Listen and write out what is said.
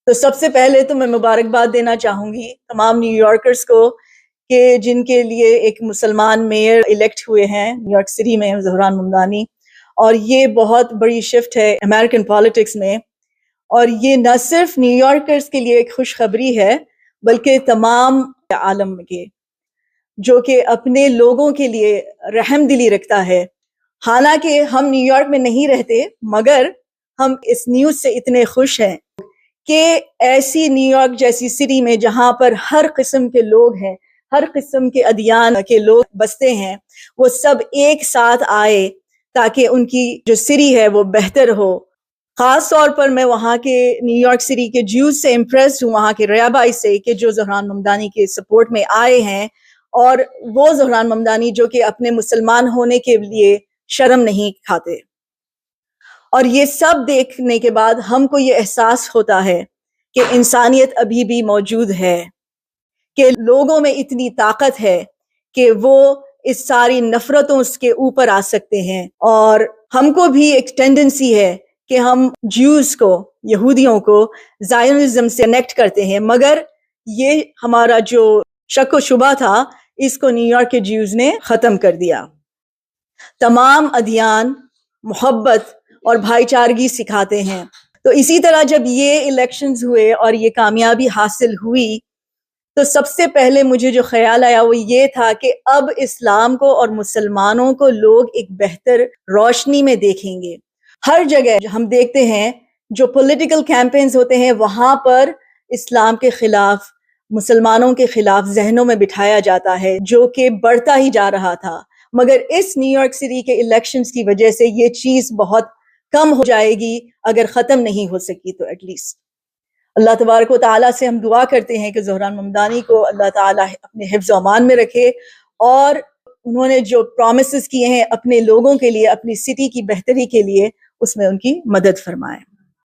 تو سب سے پہلے تو میں مبارکباد دینا چاہوں گی تمام نیو یارکرز کو کہ جن کے لیے ایک مسلمان میئر الیکٹ ہوئے ہیں نیو یارک سٹی میں، زہران ممدانی، اور یہ بہت بڑی شفٹ ہے امریکن پالیٹکس میں، اور یہ نہ صرف نیو یارکرز کے لیے ایک خوشخبری ہے بلکہ تمام عالم کے، جو کہ اپنے لوگوں کے لیے رحم دلی رکھتا ہے۔ حالانکہ ہم نیو یارک میں نہیں رہتے، مگر ہم اس نیوز سے اتنے خوش ہیں کہ ایسی نیو یارک جیسی سٹی میں جہاں پر ہر قسم کے لوگ ہیں، ہر قسم کے ادیان کے لوگ بستے ہیں، وہ سب ایک ساتھ آئے تاکہ ان کی جو سٹی ہے وہ بہتر ہو۔ خاص طور پر میں وہاں کے نیو یارک سٹی کے جیوز سے امپریسڈ ہوں، وہاں کے ریابائی سے، کہ جو زہران ممدانی کے سپورٹ میں آئے ہیں، اور وہ زہران ممدانی جو کہ اپنے مسلمان ہونے کے لیے شرم نہیں کھاتے۔ اور یہ سب دیکھنے کے بعد ہم کو یہ احساس ہوتا ہے کہ انسانیت ابھی بھی موجود ہے، کہ لوگوں میں اتنی طاقت ہے کہ وہ اس ساری نفرتوں کے اوپر آ سکتے ہیں۔ اور ہم کو بھی ایک ٹینڈنسی ہے کہ ہم جیوز کو، یہودیوں کو زائنزم سے کنیکٹ کرتے ہیں، مگر یہ ہمارا جو شک و شبہ تھا اس کو نیو یارک کے جیوز نے ختم کر دیا۔ تمام ادیان محبت اور بھائی چارگی سکھاتے ہیں۔ تو اسی طرح جب یہ الیکشنز ہوئے اور یہ کامیابی حاصل ہوئی تو سب سے پہلے مجھے جو خیال آیا وہ یہ تھا کہ اب اسلام کو اور مسلمانوں کو لوگ ایک بہتر روشنی میں دیکھیں گے۔ ہر جگہ ہم دیکھتے ہیں جو پولیٹیکل کیمپینز ہوتے ہیں وہاں پر اسلام کے خلاف، مسلمانوں کے خلاف ذہنوں میں بٹھایا جاتا ہے، جو کہ بڑھتا ہی جا رہا تھا۔ مگر اس نیو یارک سٹی کے الیکشنز کی وجہ سے یہ چیز بہت کم ہو جائے گی، اگر ختم نہیں ہو سکی تو ایٹ لیسٹ۔ اللہ تبارک و تعالیٰ سے ہم دعا کرتے ہیں کہ زہران ممدانی کو اللہ تعالیٰ اپنے حفظ و امان میں رکھے، اور انہوں نے جو پرومسز کیے ہیں اپنے لوگوں کے لیے، اپنی سٹی کی بہتری کے لیے، اس میں ان کی مدد فرمائے۔